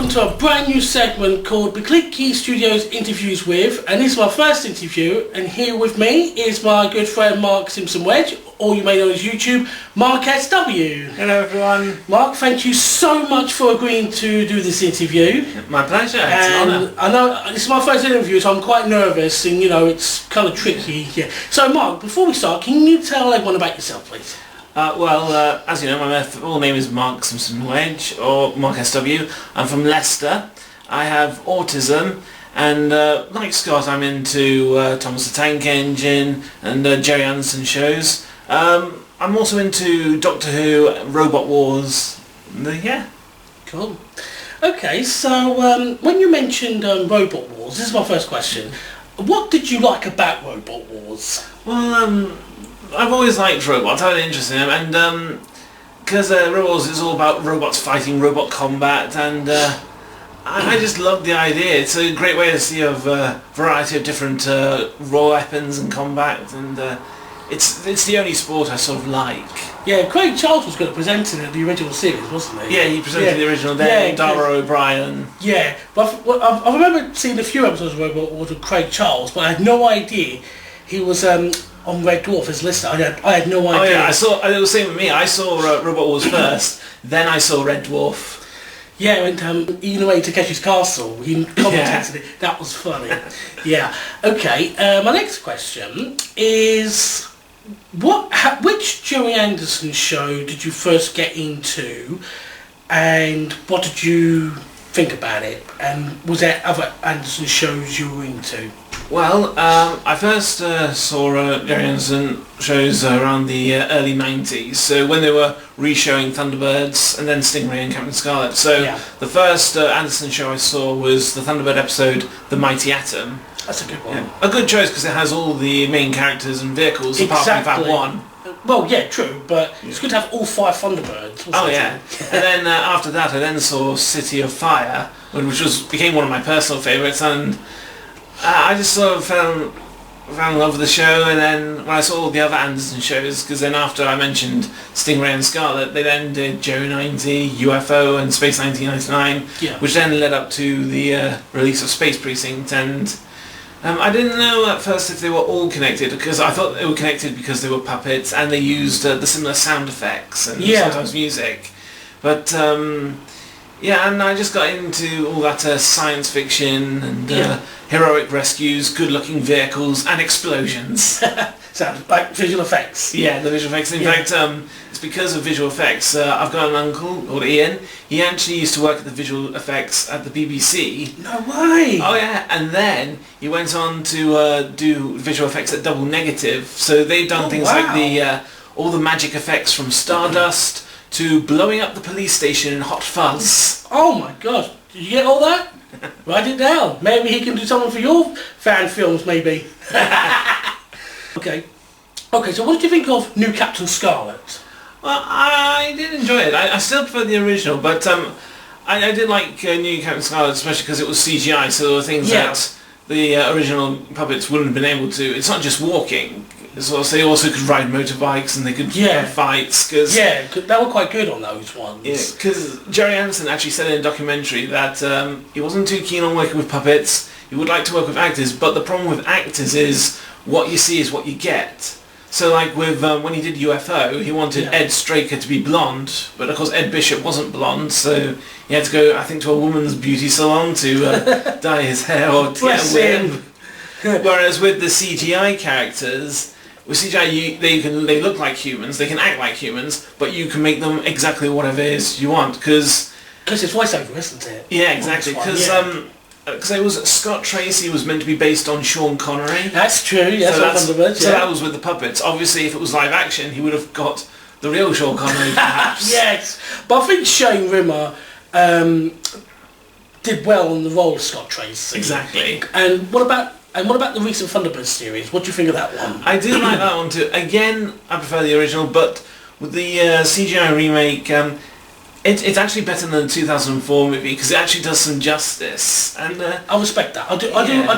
welcome to a brand new segment called Bikliqi Studios Interviews With, and this is my first interview, and here with me is my good friend Mark Simpson-Wedge, or you may know as YouTube, Mark SW. Hello everyone. Mark, thank you so much for agreeing to do this interview. My pleasure, it's an honour. I know this is my first interview, so I'm quite nervous, and you know, it's kind of tricky. Yeah. So Mark, before we start, can you tell everyone about yourself, please? As you know, my full name is Mark Simpson-Wedge, or Mark SW. I'm from Leicester. I have autism, and like Scott, I'm into Thomas the Tank Engine and Jerry Anderson shows. I'm also into Doctor Who, Robot Wars. Yeah. Cool. Okay, so when you mentioned Robot Wars, this is my first question. What did you like about Robot Wars? Well, I've always liked robots. I was interested in them, and because Robot Wars is all about robots fighting robot combat, and I just love the idea. It's a great way to see a variety of different raw weapons and combat, and it's the only sport I sort of like. Yeah, Craig Charles was going to present it at the original series, wasn't he? Yeah, he presented the original then, yeah, Dara O'Brien. Yeah, but I remember seeing a few episodes of Robot Wars with Craig Charles, but I had no idea he was on Red Dwarf as listener. I had no idea. Oh yeah, it was the same with me. I saw Robot Wars first, then I saw Red Dwarf. Yeah, I went Ian away to Takeshi's Castle. He commentated it. That was funny. Yeah. Okay. My next question is, which Jerry Anderson show did you first get into, and what did you think about it? And was there other Anderson shows you were into? Well, I first saw Jerry Anderson shows around the early 90s, so when they were re-showing Thunderbirds and then Stingray and Captain Scarlet. So the first Anderson show I saw was the Thunderbird episode, The Mighty Atom. That's a good one. Yeah. A good choice because it has all the main characters and vehicles, apart from that one. Well, yeah, true, but it's good to have all 5 Thunderbirds. Oh yeah. And then after that I then saw City of Fire, which became one of my personal favourites, and I just sort of fell in love with the show. And then when I saw all the other Anderson shows, because then after I mentioned Stingray and Scarlet, they then did Joe 90, UFO and Space 1999, which then led up to the release of Space Precinct. And I didn't know at first if they were all connected, because I thought they were connected because they were puppets and they used the similar sound effects and sometimes music. But yeah, and I just got into all that science fiction and heroic rescues, good-looking vehicles, and explosions. Sounds like visual effects. Yeah, the visual effects. In fact, it's because of visual effects. I've got an uncle called Ian. He actually used to work at the visual effects at the BBC. No way! Oh yeah, and then he went on to do visual effects at Double Negative. So they've done things like all the magic effects from Stardust to blowing up the police station in Hot Fuzz. Oh my god, did you get all that? Write it down. Maybe he can do something for your fan films, maybe. Okay, so what did you think of New Captain Scarlet? Well, I did enjoy it. I still prefer the original, but I did like New Captain Scarlet, especially because it was CGI, so there were things that the original puppets wouldn't have been able to. It's not just walking. They also could ride motorbikes and they could have fights. They were quite good on those ones. Yeah, because Jerry Anderson actually said in a documentary that he wasn't too keen on working with puppets. He would like to work with actors, but the problem with actors is what you see is what you get. So like with when he did UFO, he wanted Ed Straker to be blonde, but of course Ed Bishop wasn't blonde, so he had to go, I think, to a woman's beauty salon to dye his hair or to get a wig. Whereas with the CGI characters, with CGI, they look like humans, they can act like humans, but you can make them exactly whatever it is you want, because it's voiceover, isn't it? Yeah, exactly. Because it was Scott Tracy was meant to be based on Sean Connery. That's true. Yes, so that was with the puppets. Obviously, if it was live action, he would have got the real Sean Connery, perhaps. Yes, but I think Shane Rimmer did well on the role of Scott Tracy. Exactly. And what about the recent Thunderbird series? What do you think of that one? I do like that one too. Again, I prefer the original, but with the CGI remake, it's actually better than the 2004 movie because it actually does some justice. And I respect that. I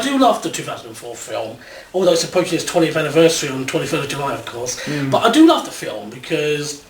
do love the 2004 film, although it's approaching its 20th anniversary on 23rd of July, of course. But I do love the film because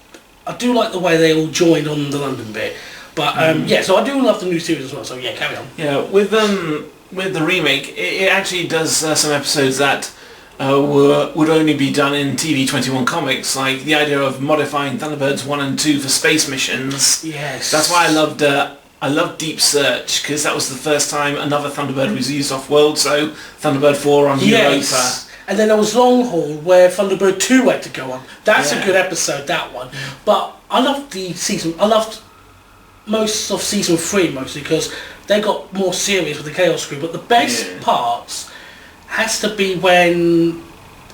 I do like the way they all joined on the London bit. But yeah, so I do love the new series as well. So yeah, carry on. Yeah, with the remake, it actually does some episodes that would only be done in TV21 comics, like the idea of modifying Thunderbirds 1 and 2 for space missions. Yes. That's why I loved Deep Search, because that was the first time another Thunderbird was used off-world, so Thunderbird 4 on Europa. And then there was Long Haul, where Thunderbird 2 had to go on. That's a good episode, that one. But I loved I loved most of season 3 mostly, because they got more serious with the Chaos Crew. But the best parts has to be when...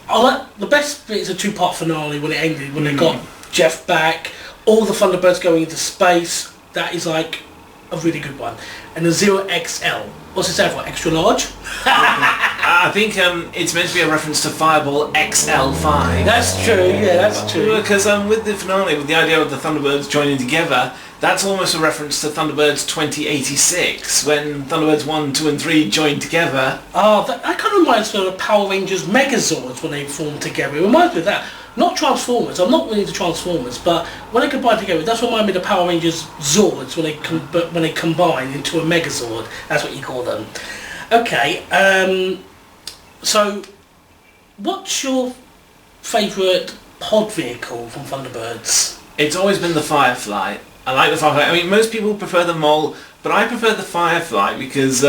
the best bit is a 2-part finale when it ended, when they got Jeff back, all the Thunderbirds going into space. That is like a really good one. And the 0XL. What's it stand for? Extra large? I think it's meant to be a reference to Fireball XL5. That's true, yeah, that's true. Because with the finale, with the idea of the Thunderbirds joining together, that's almost a reference to Thunderbirds 2086, when Thunderbirds 1, 2 and 3 joined together. Oh, that kind of reminds me of the Power Rangers Megazords when they formed together. It reminds me of that. Not Transformers, I'm not really into Transformers, but when they combine together, it does remind me of the Power Rangers Zords when they combine into a Megazord. That's what you call them. Okay, so what's your favourite pod vehicle from Thunderbirds? It's always been the Firefly. I like the Firefly. I mean, most people prefer the Mole, but I prefer the Firefly because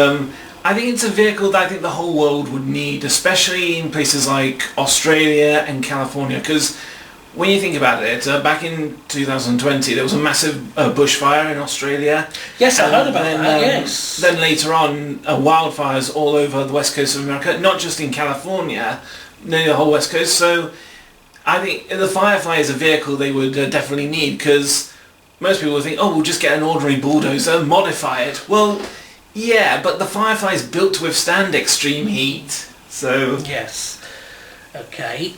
I think it's a vehicle that I think the whole world would need, especially in places like Australia and California, because when you think about it, back in 2020 there was a massive bushfire in Australia. Yes, I heard about that, yes. Then later on, wildfires all over the west coast of America, not just in California, near the whole west coast. So I think the Firefly is a vehicle they would definitely need, because most people would think, oh, we'll just get an ordinary bulldozer, modify it. Well, yeah, but the Firefly is built to withstand extreme heat, so... Yes. Okay.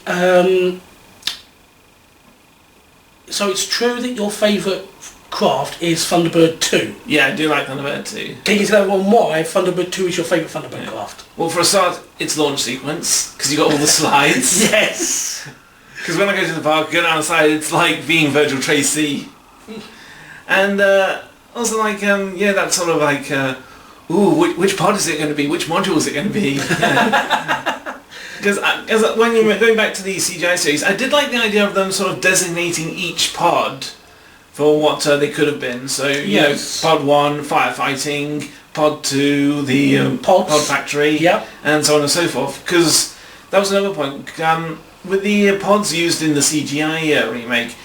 So it's true that your favourite craft is Thunderbird 2? Yeah, I do like Thunderbird 2. Can you tell everyone why Thunderbird 2 is your favourite Thunderbird craft? Well, for a start, it's launch sequence, because you got all the slides. Yes! Because when I go to the park, go down the side, it's like being Virgil Tracy. And also like, that sort of like... ooh, which pod is it going to be? Which module is it going to be? Because when you were going back to the CGI series, I did like the idea of them sort of designating each pod for what they could have been. So, you know, pod 1, firefighting, pod 2, the pod factory, and so on and so forth. Because that was another point. With the pods used in the CGI remake,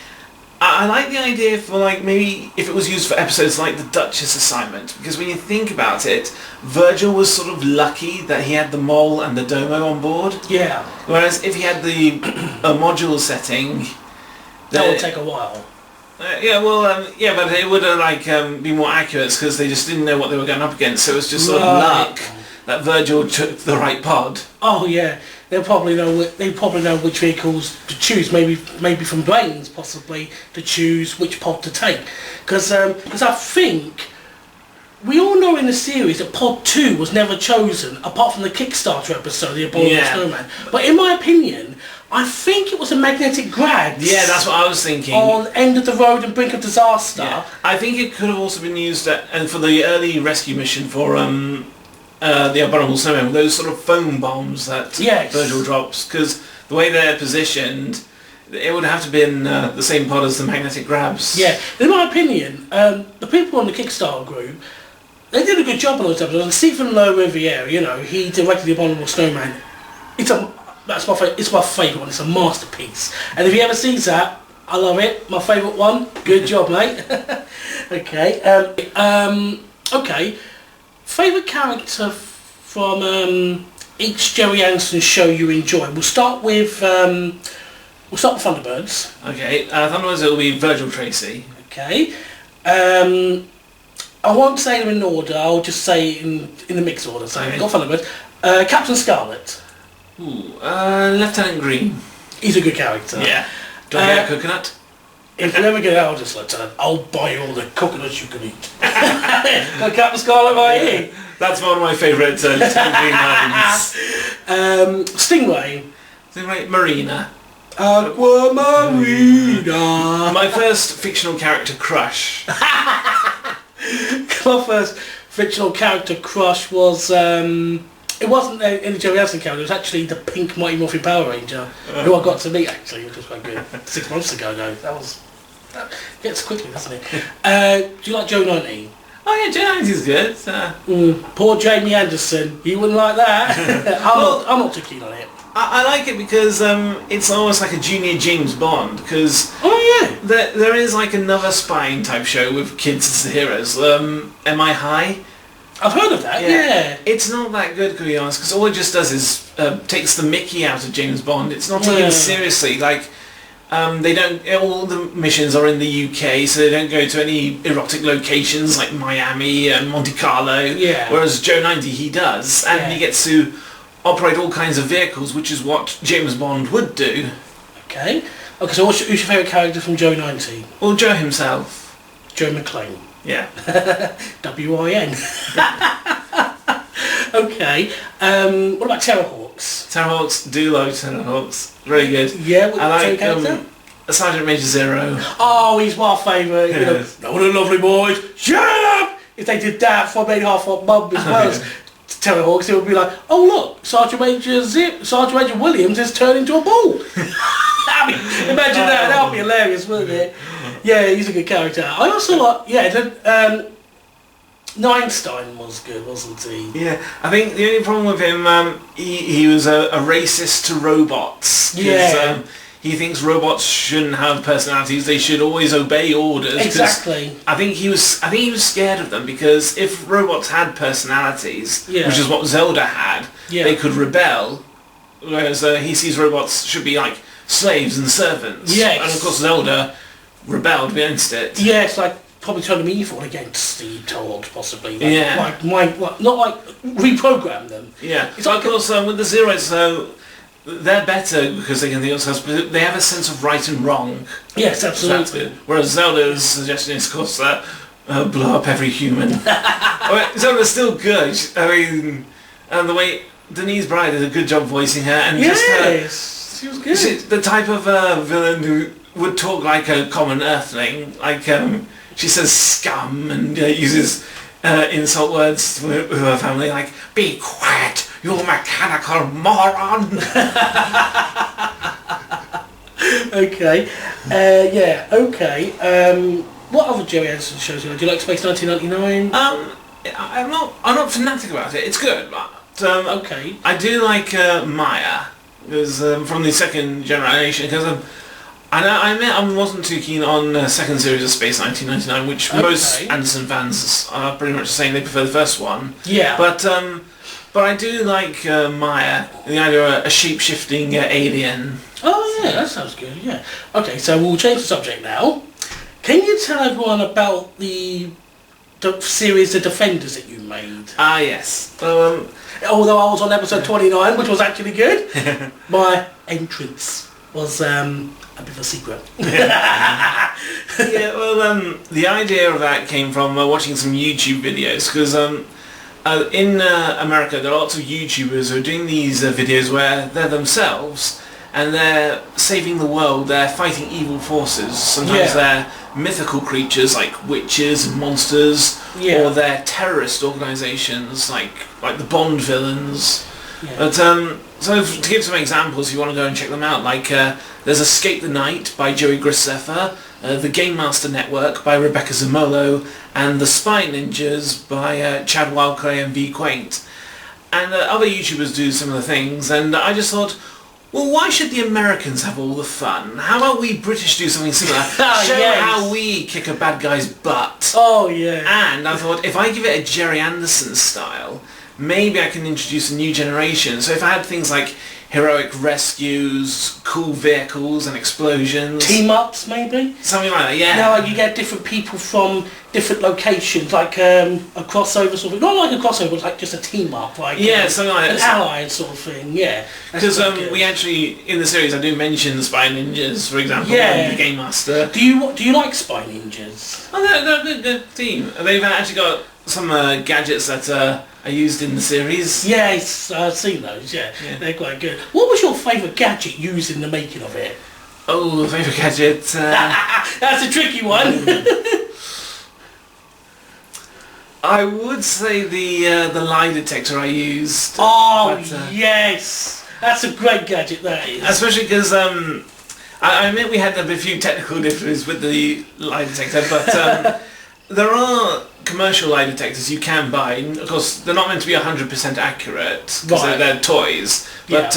I like the idea for, like, maybe if it was used for episodes like the Duchess assignment, because when you think about it, Virgil was sort of lucky that he had the Mole and the Domo on board. Yeah. Whereas if he had the module setting... That would take a while. but it would have, be more accurate, because they just didn't know what they were going up against, so it was just sort of luck that Virgil took the right pod. Oh, yeah. They probably know which vehicles to choose. Maybe from brains, possibly, to choose which pod to take. Because I think we all know in the series that pod 2 was never chosen, apart from the Kickstarter episode, the Abominable Snowman. But in my opinion, I think it was a magnetic grab. Yeah, that's what I was thinking. On End of the Road and Brink of Disaster. Yeah. I think it could have also been used for the early rescue mission for the Abominable Snowman, those sort of foam bombs that Virgil drops, because the way they're positioned, it would have to be in the same pod as the magnetic grabs. Yeah, in my opinion, the people on the Kickstarter group, they did a good job on those episodes. Like Stephen Lowe Riviere, you know, he directed the Abominable Snowman. It's my favourite one. It's a masterpiece. And if he ever sees that, I love it. My favourite one. Good job, mate. Okay. Okay. Favourite character from each Jerry Anderson show you enjoy? We'll start with Thunderbirds. Okay, Thunderbirds, it'll be Virgil Tracy. Okay. I won't say them in order, I'll just say in the mixed order. So we've got Thunderbirds. Captain Scarlet. Ooh, Lieutenant Green. He's a good character. Yeah. Do I get a coconut? If you ever get out of this, Lieutenant, I'll buy you all the coconuts you can eat. Got Captain Scarlet right here. That's one of my favourite Lieutenant Green lines. Stingray. Stingray, Marina. Aquamarina. My first fictional character crush. my first fictional character crush was it wasn't any Joey Anderson character. It was actually the pink Mighty Morphin Power Ranger, who I got to meet actually, which was quite good. 6 months ago though. That gets quickly, doesn't it? Do you like Joe 19? Oh yeah, Joe 90's good. Poor Jamie Anderson. He wouldn't like that. I'm not too keen on it. I like it because it's almost like a junior James Bond, because there is like another spying type show with kids as the heroes, Am I High? I've heard of that, yeah. It's not that good, to be honest, because all it just does is takes the mickey out of James Bond. It's not taken seriously, like they don't, all the missions are in the UK, so they don't go to any erotic locations like Miami and Monte Carlo, whereas Joe 90 he does, and he gets to operate all kinds of vehicles, which is what James Bond would do. Okay, so who's your favourite character from Joe 90? Well, Joe himself. Joe McClane. Yeah. W-I-N. Okay, what about Terrorhawks? Terrorhawks, do love Terrorhawks. Really good. Yeah, I like Sergeant Major Zero. Oh, he's my favourite. You know, no, the lovely boys, shut up! If they did that for maybe half what Mum as well as Terrorhawks, it would be like, oh look, Sergeant Major Williams has turned into a ball. I mean, imagine that would be hilarious, wouldn't it? Yeah, he's a good character. I also like, Neinstein was good, wasn't he? Yeah, I think the only problem with him, he was a racist to robots. Yeah. He thinks robots shouldn't have personalities; they should always obey orders. Exactly. I think he was scared of them, because if robots had personalities, which is what Zelda had, they could rebel. Whereas he sees robots should be like slaves and servants. Yes. And of course Zelda rebelled against it. Yeah, it's like probably turn them evil against the told, possibly. Like, not like reprogram them. Yeah. It's like, of course, with the Zeroids, though, they're better because they can think of themselves, but they have a sense of right and wrong. Yes, absolutely. Whereas Zelda's suggestion is, of course, that blow up every human. Zelda's still good. I mean, and the way Denise Bride did a good job voicing her, and she was good. She's the type of villain who would talk like a common earthling, like she says scum and uses insult words with her family, like, be quiet, you mechanical moron. Okay. What other Joey Anderson shows do you like? Do you like Space 1999? I'm not fanatic about it. It's good, but okay. I do like Maya, because from the second generation, because I admit I wasn't too keen on the second series of Space 1999, which most Anderson fans are pretty much saying they prefer the first one. Yeah. But I do like Maya, the idea of a shape-shifting alien. Oh yeah, that sounds good, yeah. Okay, so we'll change the subject now. Can you tell everyone about the series The Defenders that you made? Ah, yes. Although I was on episode 29, which was actually good, my entrance was a bit of a secret. Yeah, well, the idea of that came from watching some YouTube videos, because in America there are lots of YouTubers who are doing these videos where they're themselves and they're saving the world, they're fighting evil forces. Sometimes they're mythical creatures like witches and monsters, or they're terrorist organisations like the Bond villains. Yeah. But so to give some examples, if you want to go and check them out, like there's Escape the Night by Joey Graceffa, The Game Master Network by Rebecca Zamolo, and The Spy Ninjas by Chad Wildclay and V Quaint. And other YouTubers do similar things, and I just thought, well, why should the Americans have all the fun? How about we British do something similar? Show how we kick a bad guy's butt. Oh, yeah. And I thought, if I give it a Jerry Anderson style, maybe I can introduce a new generation. So if I had things like heroic rescues, cool vehicles and explosions. Team-ups, maybe? Something like that, yeah. Now you get different people from different locations, like a crossover sort of... Not like a crossover, but like just a team-up, like something like that. An ally sort of thing, yeah. Because we actually, in the series, I do mention the Spy Ninjas, for example, and the Game Master. Do you like Spy Ninjas? Oh, they're a good team. They've actually got some gadgets that are used in the series. Yes, I've seen those, yeah. They're quite good. What was your favourite gadget used in the making of it? Oh, favourite gadget... That's a tricky one. I would say the lie detector I used. Oh, but, yes! That's a great gadget, that is. Especially because I admit we had a few technical difficulties with the lie detector, but there are commercial lie detectors you can buy. Of course, they're not meant to be 100% accurate because they're toys, but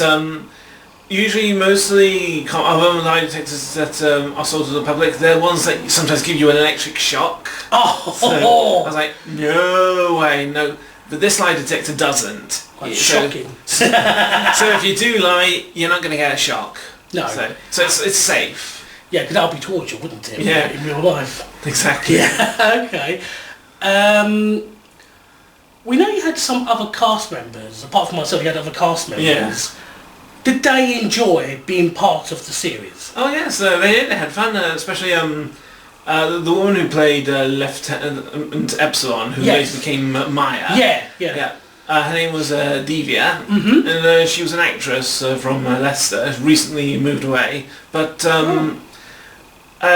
usually mostly other lie detectors that are sold to the public, they're ones that sometimes give you an electric shock. Oh! So I was like, no way, no. But this lie detector doesn't. Quite shocking. So if you do lie, you're not going to get a shock. No. So it's safe. Yeah, because that would be torture, wouldn't it? Yeah. In real life. Exactly. Yeah, okay. We know you had some other cast members. Apart from myself, you had other cast members. Yeah. Did they enjoy being part of the series? Oh yes, they had fun, especially the woman who played Lieutenant Epsilon, who later became Maya. Yeah. Her name was Divya, and she was an actress from Leicester. Recently moved away, but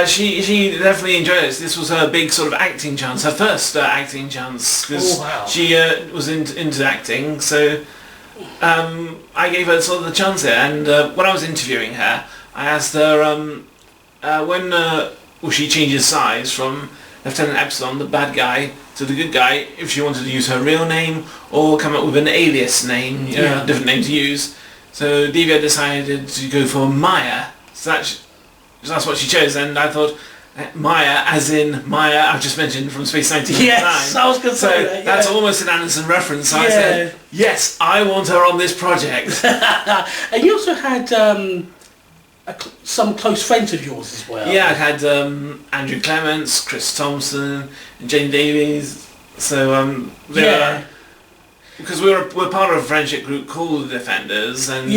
she definitely enjoyed it. This was her big sort of acting chance, her first acting chance, because she was into acting. So I gave her sort of the chance there, and when I was interviewing her, I asked her when will she change his size from Lieutenant Epsilon, the bad guy, to the good guy, if she wanted to use her real name or come up with an alias name, different name to use. So Divya decided to go for Maya. So that's what she chose, and I thought, Maya, as in Maya, I've just mentioned from Space 1999. Yes, I was going to say that. That's almost an Anderson reference. So I said, yes, I want her on this project. And you also had some close friends of yours as well. Yeah, I had Andrew Clements, Chris Thompson, and Jane Davies. So because we're part of a friendship group called the Defenders, and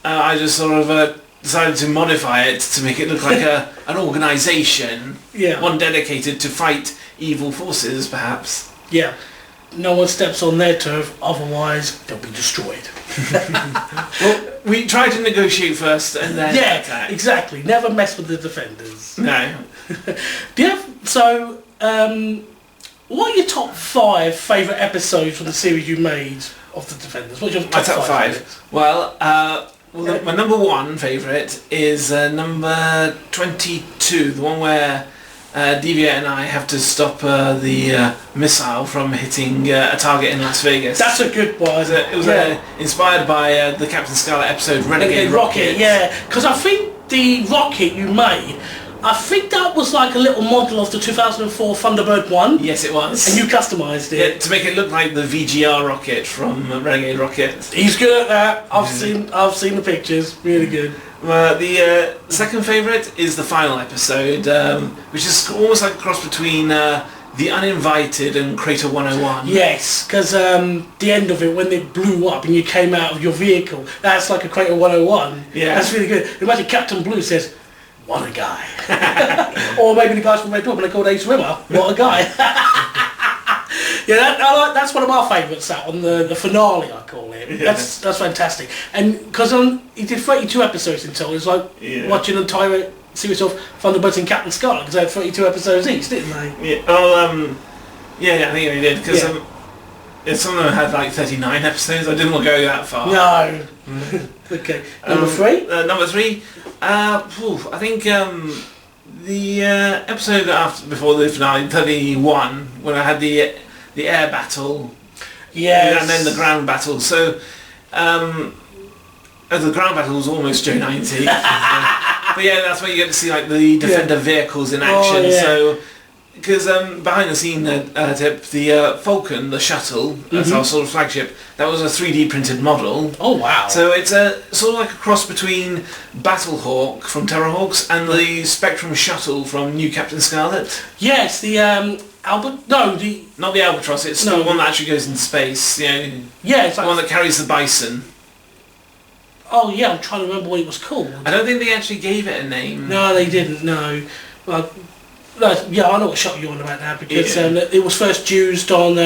I just sort of decided to modify it to make it look like an organisation, one dedicated to fight evil forces, perhaps. Yeah. No one steps on their turf, otherwise they'll be destroyed. Well, we try to negotiate first and then attack. Exactly. Never mess with the Defenders. No. Do you have, what are your top 5 favourite episodes from the series you made of the Defenders? What's your top 5? Well, my number 1 favourite is number 22, the one where Divya and I have to stop the missile from hitting a target in Las Vegas. That's a good one. It was inspired by the Captain Scarlet episode Renegade Rocket. Yeah, because I think the rocket you made, I think that was like a little model of the 2004 Thunderbird 1. Yes, it was. And you customised it. Yeah, to make it look like the VGR rocket from Renegade Rocket. He's good at that. I've seen the pictures. Really good. The second favourite is the final episode, which is almost like a cross between The Uninvited and Crater 101. Yes, because the end of it, when it blew up and you came out of your vehicle, that's like a Crater 101. Yeah. That's really good. Imagine Captain Blue says, "What a guy." Or maybe the guys from Red Dwarf, and they called Ace Rimmer, "What a guy." Yeah, that's one of my favourites, that on the finale, I call it. Yeah. That's fantastic. And because he did 32 episodes in total, it was like watching an entire series of Thunderbirds and Captain Scarlet, because they had 32 episodes each, didn't they? Yeah, I think they did, because some of them had like 39 episodes. I didn't want to go that far. No. Okay. Number 3? Number 3, I think the episode before the finale, 31, when I had the air battle, and then the ground battle. So the ground battle was almost Joe 90. But yeah, that's where you get to see like the Defender vehicles in action. Oh, yeah. So because behind the scene tip, the Falcon, the shuttle, that's our sort of flagship, that was a 3D printed model. Oh wow. So it's sort of like a cross between Battlehawk from Terrorhawks and the Spectrum shuttle from New Captain Scarlet. Yes, the not the Albatross, it's the one that actually goes into space, it's the one that carries the Bison. Oh yeah, I'm trying to remember what it was called. I don't think they actually gave it a name. No, they didn't, no. Well, yeah, I know what shot you're on about now, because it was first used on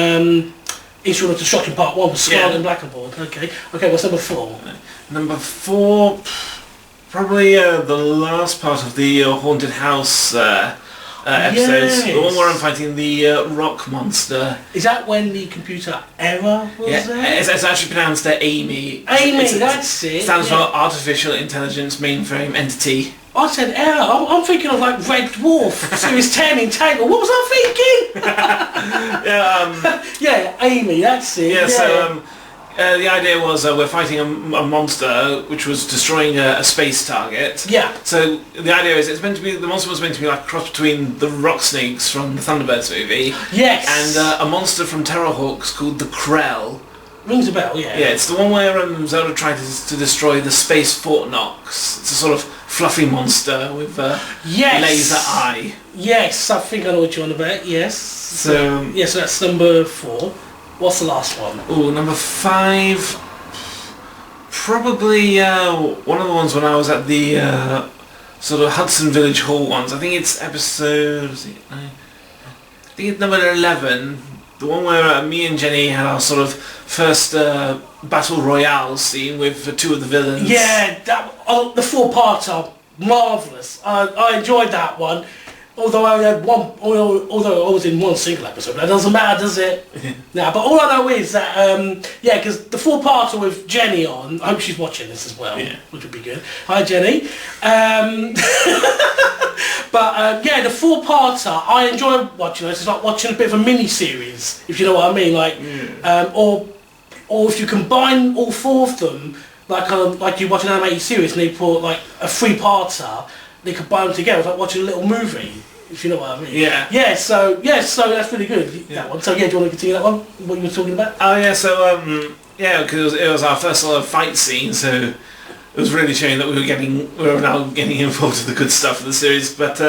Instrument of Destruction Part 1 with Scarlet and Blackenboard. Okay, what's number 4? Number 4, probably the last part of the Haunted House episodes. Yes. The one where I'm fighting the rock monster. Is that when the computer error was there? It's actually pronounced Amy. Amy, that's it. Stands for Artificial Intelligence Mainframe Entity. I said error. I'm thinking of like Red Dwarf, Series 10 in Tangle. What was I thinking? Yeah, Amy, that's it. Yeah, so the idea was we're fighting a monster which was destroying a space target. Yeah. So the idea is the monster was meant to be like a cross between the rock snakes from the Thunderbirds movie. Yes. And a monster from Terrorhawks called the Krell. Rings a bell, yeah. Yeah, it's the one where Zelda tried to destroy the space Fort Knox. It's a sort of fluffy monster with a laser eye. Yes, I think I know what you're on about, yes. So that's number 4. What's the last one? Oh, number 5. Probably one of the ones when I was at the sort of Hudson Village Hall ones. I think it's episode... I think it's number 11. The one where me and Jenny had our sort of first battle royale scene with 2 of the villains. Yeah, the 4-parter, marvellous. I enjoyed that one. Although I had although I was in one single episode, that doesn't matter, does it? Nah, but all I know is that, because the 4-parter with Jenny on, I hope she's watching this as well, which would be good. Hi, Jenny. But the 4-parter, I enjoy watching it. It's like watching a bit of a mini-series, if you know what I mean. Like, or if you combine all 4 of them, like you watch an animated series and they put like a 3-parter, they combine them together. It's like watching a little movie, if you know what I mean. Yeah. So that's really good. That one. So do you want to continue that one? What you were talking about? Oh yeah. So because it was our first sort of fight scene, so it was really showing that we were now getting involved with the good stuff of the series. But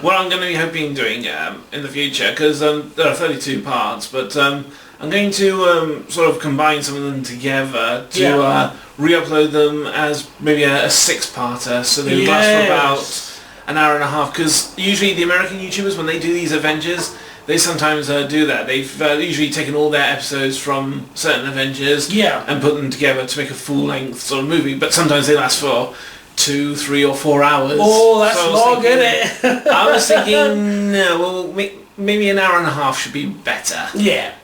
what I'm going to be hoping doing in the future, because there are 32 parts, but I'm going to sort of combine some of them together to re-upload them as maybe a 6-parter, so they last for about an hour and a half. Because usually the American YouTubers, when they do these Avengers, they sometimes do that. They've usually taken all their episodes from certain Avengers and put them together to make a full-length sort of movie. But sometimes they last for 2, 3 or 4 hours. Oh, that's long, isn't it? I was thinking, maybe an hour and a half should be better. Yeah.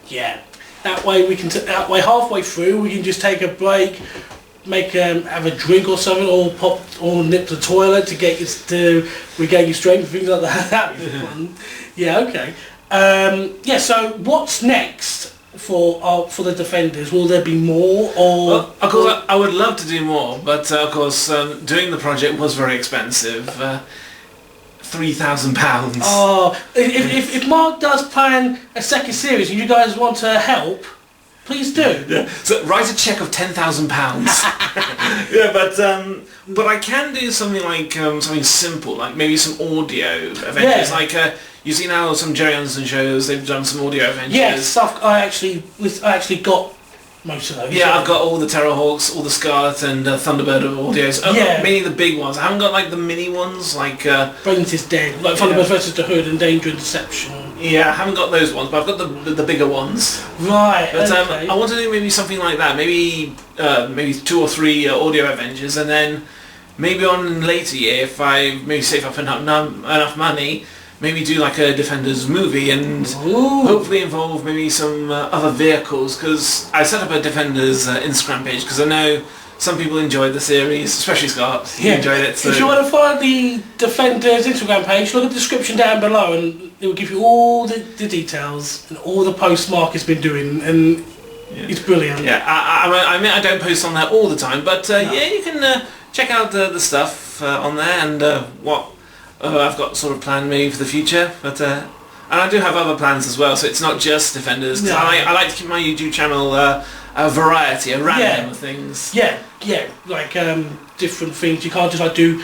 That way we can. That way, halfway through, we can just take a break, have a drink or something, or nip to the toilet to regain your strength, things like that. That'd be fun. Yeah. Okay. So what's next for the Defenders? Will there be more? Or well, of course, I would love to do more, but of course, doing the project was very expensive. £3,000. Oh, if Mark does plan a second series and you guys want to help, please do. Yeah. So write a cheque of £10,000. Yeah, but I can do something like something simple, like maybe some audio Avengers. Like you see now some Jerry Anderson shows, they've done some audio Avengers. Yeah, stuff. I actually got most of those. Yeah, I've got all the Terrorhawks, all the Scarlet and Thunderbird audios. Mainly the big ones. I haven't got like the mini ones, like Brains is Dead, like Thunderbird versus the Hood and Danger and Deception. Yeah, I haven't got those ones, but I've got the bigger ones. Right. But okay. I want to do maybe something like that. Maybe 2 or 3 audio Avengers, and then maybe on later year, if I maybe save up enough money, maybe do like a Defenders movie and hopefully involve maybe some other vehicles, because I set up a Defenders Instagram page because I know some people enjoyed the series, especially Scott. He enjoyed it. So. If you want to find the Defenders Instagram page, look at the description down below and it will give you all the details and all the posts Mark has been doing, and it's brilliant. Yeah, I mean I don't post on there all the time, but you can check out the stuff on there and what I've got sort of planned maybe for the future, but and I do have other plans as well, so it's not just Defenders. Cause I like to keep my YouTube channel a variety, a random of things. Yeah, like different things. You can't just like do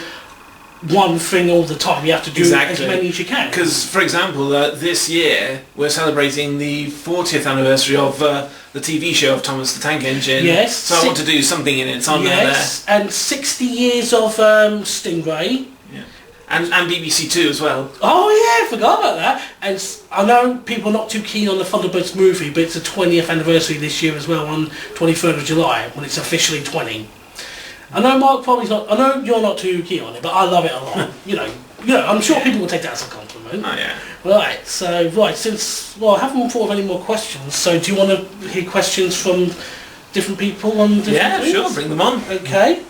one thing all the time. You have to do as many as you can. Because, for example, this year we're celebrating the 40th anniversary of the TV show of Thomas the Tank Engine. Yes. So I want to do something in it. It's on there. And 60 years of Stingray. And BBC Two as well. Oh yeah, I forgot about that. And I know people are not too keen on the Thunderbirds movie, but it's the 20th anniversary this year as well, on 23rd of July, when it's officially 20. I know Mark probably's not. I know you're not too keen on it, but I love it a lot. You know, I'm sure people will take that as a compliment. Oh yeah. Right, so, since, I haven't thought of any more questions, so do you want to hear questions from different people on different things? Sure, bring them on. Okay.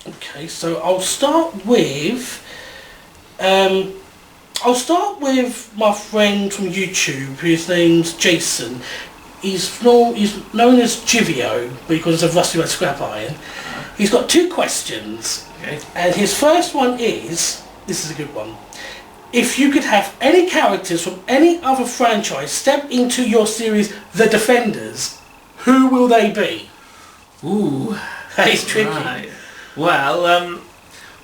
Okay, so I'll start with my friend from YouTube, whose name's Jason. He's known as Jivio, because of Rusty Red Scrap Iron. He's got 2 questions. Okay. And his first one is, this is a good one. If you could have any characters from any other franchise step into your series, The Defenders, who will they be? Ooh. It's tricky. Right. Well,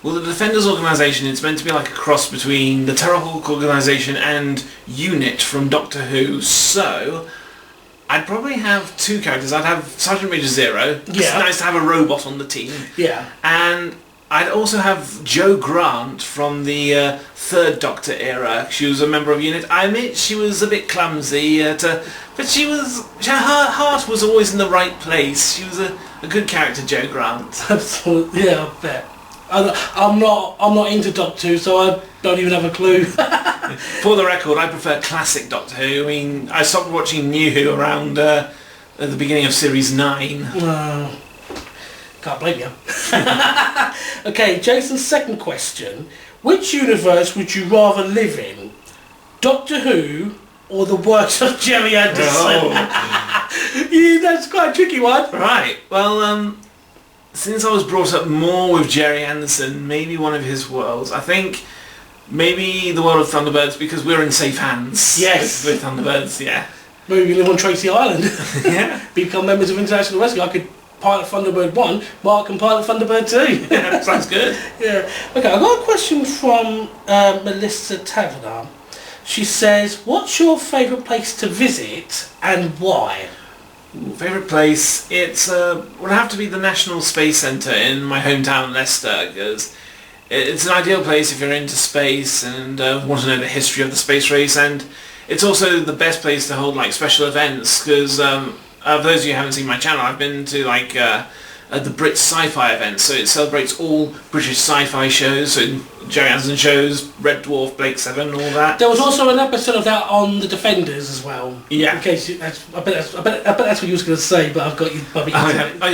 the Defenders organisation, it's meant to be like a cross between the Terrorhawk organisation and UNIT from Doctor Who, so I'd probably have 2 characters. I'd have Sergeant Major Zero. It's nice to have a robot on the team. Yeah. And I'd also have Jo Grant from the 3rd Doctor era. She was a member of UNIT. I admit she was a bit clumsy, but her heart was always in the right place. She was a good character, Jo Grant. Absolutely, yeah, I bet. I'm not into Doctor Who, so I don't even have a clue. For the record, I prefer classic Doctor Who. I mean, I stopped watching New Who around at the beginning of Series 9. Can't blame you. Okay, Jason's second question. Which universe would you rather live in? Doctor Who or the works of Jerry Anderson? Oh. Yeah, that's quite a tricky one. Right, well, since I was brought up more with Jerry Anderson, maybe one of his worlds. I think maybe the world of Thunderbirds, because we're in safe hands. Yes. With Thunderbirds, yeah. Maybe we live on Tracy Island. Yeah. Become members of International Rescue. I could pilot Thunderbird 1, Mark can pilot Thunderbird 2. Yeah, sounds good. Yeah. Okay, I've got a question from Melissa Taverner. She says, what's your favourite place to visit and why? Favourite place? It would have to be the National Space Centre in my hometown Leicester, because it's an ideal place if you're into space and want to know the history of the space race, and it's also the best place to hold like special events, because for those of you who haven't seen my channel, I've been to like the Brit Sci-Fi event, so it celebrates all British sci-fi shows, so Jerry Anderson shows, Red Dwarf, Blake 7, all that. There was also an episode of that on The Defenders as well. Yeah. In case I bet that's what you was going to say, but I've got you.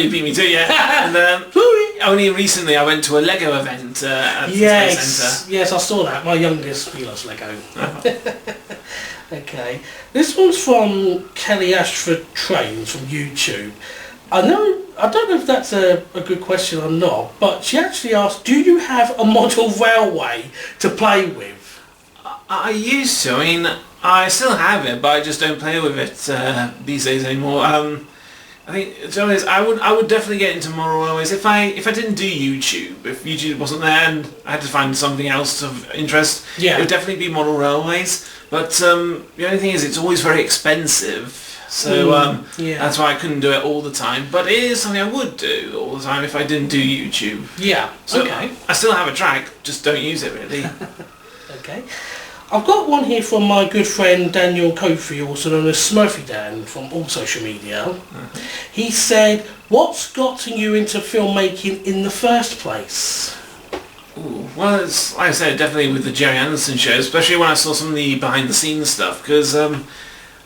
You beat me too, yeah. And only recently I went to a Lego event at the Space Centre. Yes, I saw that. My youngest, he loves Lego. Okay. This one's from Kelly Ashford Trains from YouTube. I don't know if that's a good question or not, but she actually asked, do you have a model railway to play with? I used to. I mean, I still have it, but I just don't play with it these days anymore. I think, to be honest, I would definitely get into model railways if I didn't do YouTube. If YouTube wasn't there and I had to find something else of interest, it would definitely be model railways. But the only thing is, it's always very expensive. So that's why I couldn't do it all the time. But it is something I would do all the time if I didn't do YouTube. Yeah, so okay. I still have a track, just don't use it really. Okay. I've got one here from my good friend Daniel Kofi, also known as Smurfy Dan, from all social media. He said, what's gotten you into filmmaking in the first place? Ooh, well, it's, like I said, definitely with the Jerry Anderson show, especially when I saw some of the behind-the-scenes stuff, because there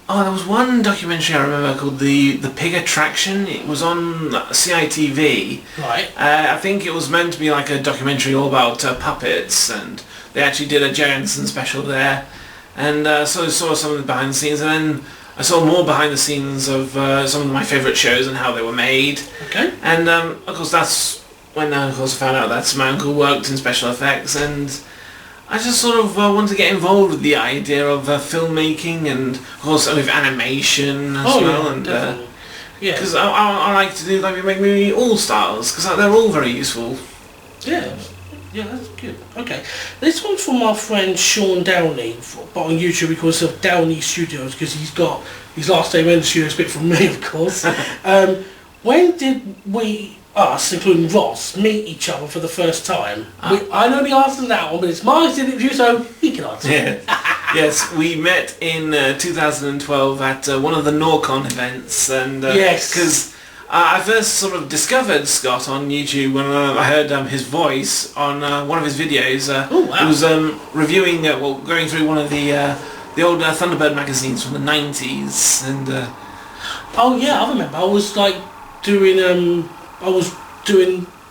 was one documentary I remember called The Pig Attraction. It was on CITV. Right. I think it was meant to be like a documentary all about puppets, and they actually did a Jerry Anderson special there. And so I saw some of the behind the scenes, and then I saw more behind the scenes of some of my favourite shows and how they were made. Okay. And of course that's when I found out that my uncle worked in special effects, and I just sort of wanted to get involved with the idea of filmmaking, and of course with animation as well. Yeah, and definitely. because I like to do like maybe all styles, because they're all very useful. Yeah. Yeah, that's good. Okay. This one's from our friend Sean Downey, but on YouTube because of Downey Studios, because he's got his last name in the studio, bit from me, of course. When did us, including Ross, meet each other for the first time? I know the answer to that one, but it's Mark's interview, so he can answer it. Yes, we met in 2012 at one of the Norcon events, and yes, because I first sort of discovered Scott on YouTube when I heard his voice on one of his videos. Oh, wow. He was reviewing, going through one of the old Thunderbird magazines from the 90s, and... Oh yeah, I remember. I was like doing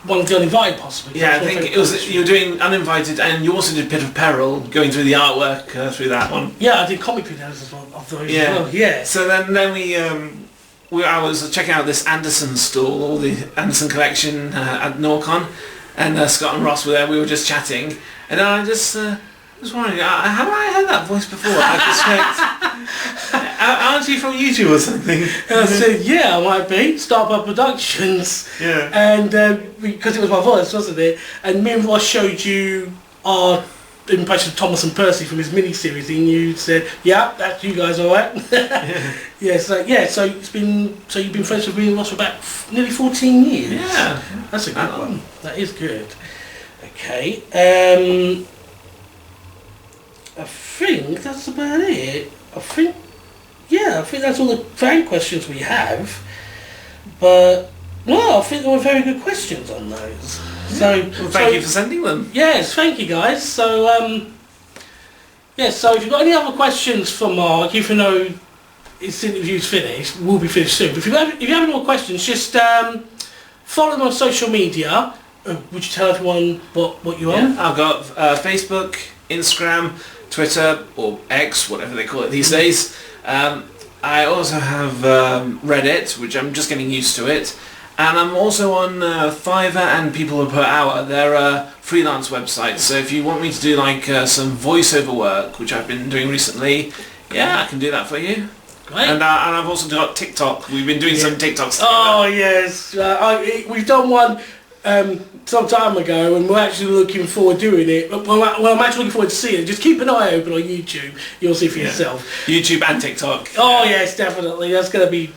one of the uninvited, possibly. Yeah, I think it was you were doing uninvited, and you also did Pit of Peril, going through the artwork through that one. Yeah, I did comic videos as well of those. Yeah. As well. Yeah. So then I was checking out this Anderson stall, all the Anderson collection at Norcon, and Scott and Ross were there. We were just chatting, and I just was wondering, have I heard that voice before? I just checked. Aren't you from YouTube or something? And I said, yeah, I might be. Starbuck Productions. Yeah. And because it was my voice, wasn't it? And me and Ross showed you our impression of Thomas and Percy from his mini-series, and you said, yeah, that's you guys, all right? Yeah. So you've been friends with me and Ross for about nearly 14 years. Yeah. That's a good one. That is good. Okay. I think that's about it. I think that's all the fan questions we have. But no, I think there were very good questions on those. So thank you for sending them. Yes, thank you guys. So so if you've got any other questions for Mark, even though his interview's finished, will be finished soon. But if you have any more questions, just follow them on social media. Would you tell everyone what you're on? I've got Facebook, Instagram, Twitter, or X, whatever they call it these days. I also have Reddit, which I'm just getting used to it. And I'm also on Fiverr and People Per Hour. They're freelance websites. So if you want me to do like some voiceover work, which I've been doing recently, yeah, I can do that for you. Great. And I've also got TikTok. We've been doing some TikToks together. Oh yes, we've done one some time ago, and we're actually looking forward to doing it. Well, I'm actually looking forward to seeing it. Just keep an eye open on YouTube. You'll see for yourself. YouTube and TikTok. Oh yes, definitely. That's going to be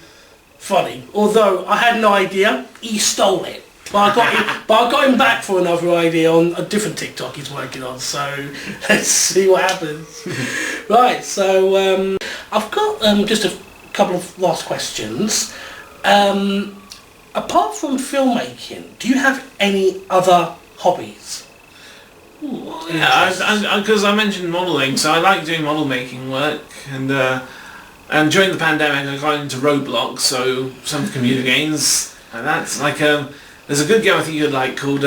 funny. Although I had an idea, he stole it. But I got him back for another idea on a different TikTok he's working on. So let's see what happens. Right. So I've got just a couple of last questions. Apart from filmmaking, do you have any other hobbies? Yeah, because I mentioned modelling, so I like doing model making work, and during the pandemic I got into Roblox, so some computer games, and that's like there's a good game I think you'd like called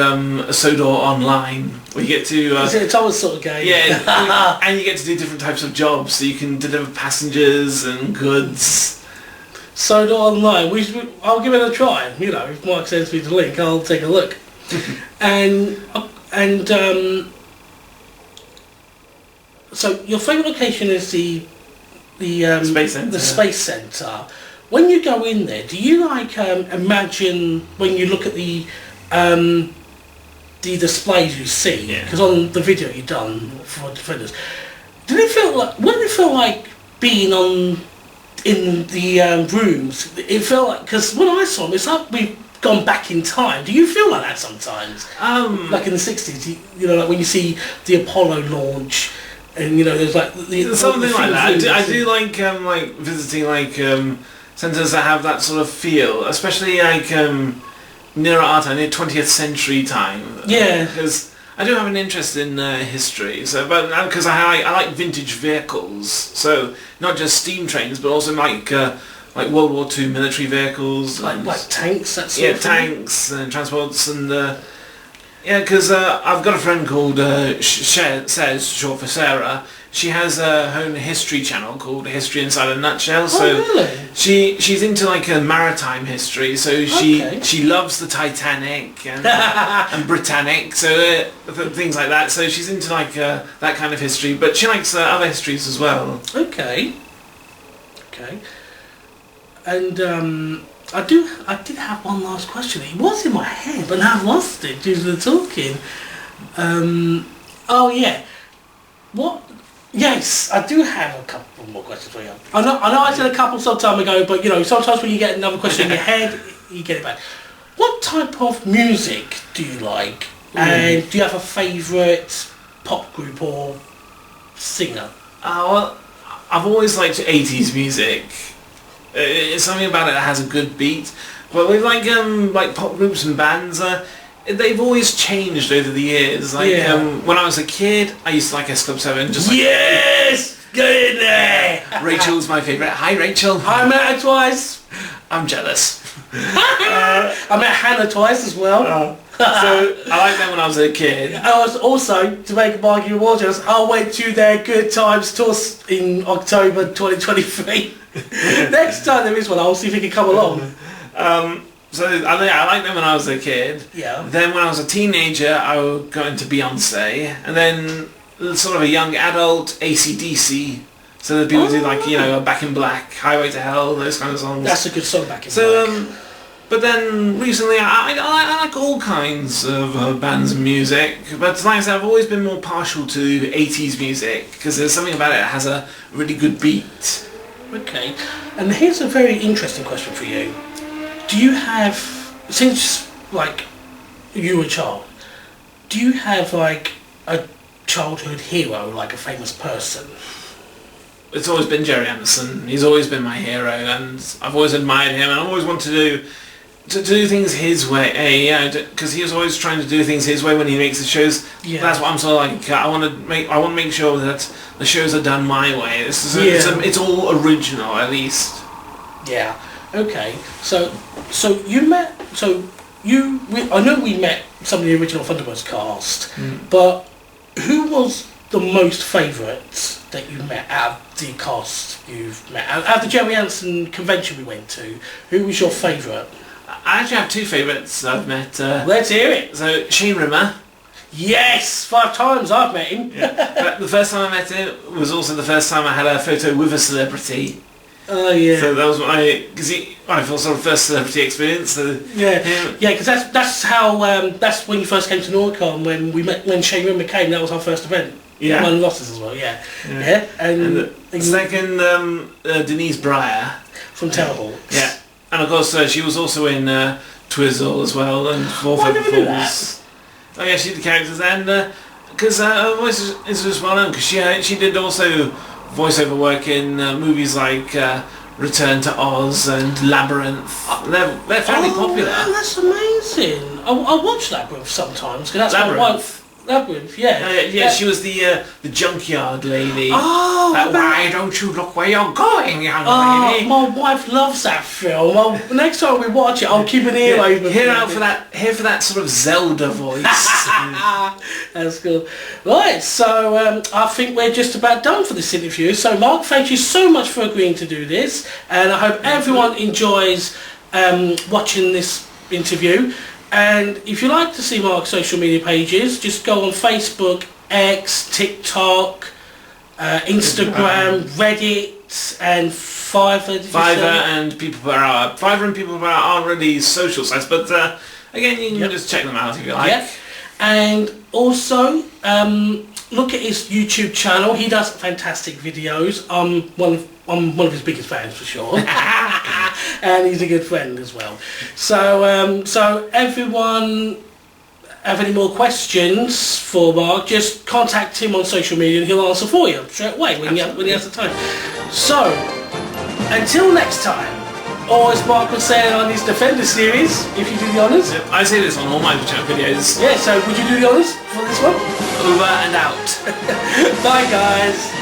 Sodor Online, where you get to... Is it a Thomas sort of game? Yeah, and you get to do different types of jobs, so you can deliver passengers and goods. Sodor Online, I'll give it a try. You know, if Mark sends me the link, I'll take a look. So your favourite location is the Space Centre. The Space Centre. When you go in there, do you like imagine when you look at the displays you see? Because on the video you've done for Defenders, wouldn't it feel like being in the rooms? It felt like, because when I saw them, it's like we've gone back in time. Do you feel like that sometimes? Like in the 60s, you know, like when you see the Apollo launch, and you know, there's like something like that. I do like visiting like centres that have that sort of feel, especially like near art, near 20th century time. Yeah, because I do have an interest in history, so because I like vintage vehicles, so not just steam trains, but also like World War II military vehicles, like tanks. That sort of thing? Tanks and transports, and because I've got a friend called Says, short for Sarah. She has her own history channel called History Inside a Nutshell. So really? She's into like a maritime history. So she loves the Titanic and Britannic, so things like that. So she's into like that kind of history, but she likes other histories as well. Okay. And I did have one last question. It was in my head, but now I've lost it due to the talking. Oh yeah. What? Yes, I do have a couple more questions for you. I know I said a couple some time ago, but you know, sometimes when you get another question in your head, you get it back. What type of music do you like? And do you have a favourite pop group or singer? Well, I've always liked 80s music. It's something about it that has a good beat. But with like pop groups and bands, they've always changed over the years. When I was a kid, I used to like S Club 7. Just like, yes! Get in there! Rachel's my favourite. Hi, Rachel. I met her twice. I'm jealous. I met Hannah twice as well. So I liked them when I was a kid. I was also, to make a Bikliqi Studios, I went to their Good Times tour in October 2023. Next time there is one, I'll see if he can come along. So I liked them when I was a kid. Yeah. Then when I was a teenager, I would go into Beyonce, and then sort of a young adult, AC/DC. So the people do Back in Black, Highway to Hell, those kind of songs. That's a good song, Back in Black. But then recently, I like all kinds of bands and music. But like I said, I've always been more partial to 80s music because there's something about it that has a really good beat. Okay, and here's a very interesting question for you. Do you have, since you were a child, do you have a childhood hero, like a famous person? It's always been Jerry Anderson. He's always been my hero, and I've always admired him, and I've always wanted to do things his way. Because he was always trying to do things his way when he makes the shows. Yeah. That's what I'm sort of like. I want to make sure that the shows are done my way. It's all original, at least. Yeah. Okay. So I know we met some of the original Thunderbirds cast, but who was the most favourite that you met out of the cast you've met? Out of the Jerry Anderson convention we went to, who was your favourite? I actually have two favourites I've met. Let's hear it. So, Shane Rimmer. Yes! 5 times I've met him. Yeah. The first time I met him was also the first time I had a photo with a celebrity. Oh yeah. So that was I felt sort of first celebrity experience. So because that's how that's when you first came to Norcon when Shane Rimmer came. That was our first event. Yeah. Won losses as well. Yeah. And the second Denise Breyer from Terrible. Yeah. And of course she was also in Twizzle as well and Four Feather Falls. Oh yeah, she did the characters, and because her voice is just well known because she did also voiceover work in movies like Return to Oz and Labyrinth. They're fairly popular. Man, that's amazing. I watch Labyrinth sometimes because that's my wife. Labyrinth, yeah. She was the junkyard lady. Oh, why don't you look where you're going, young lady? My wife loves that film. Next time we watch it, I'll keep an ear open. Hear for that sort of Zelda voice. That's good. Right, so I think we're just about done for this interview. So Mark, thank you so much for agreeing to do this, and I hope everyone enjoys watching this interview. And if you like to see Mark's social media pages, just go on Facebook, X, TikTok, Instagram, Reddit, and Fiverr. Fiverr and People Per Hour. Fiverr and People Per Hour aren't really social sites, but again, you can just check them out if you like. Yeah. And also, look at his YouTube channel. He does fantastic videos. I'm one of his biggest fans for sure. And he's a good friend as well. So everyone have any more questions for Mark, just contact him on social media and he'll answer for you straight away when he has the time. So until next time, or as Mark was saying on his Defender series, if you do the honours. Yep, I say this on all my channel videos. Yeah, so would you do the honours for this one? Over and out. Bye guys.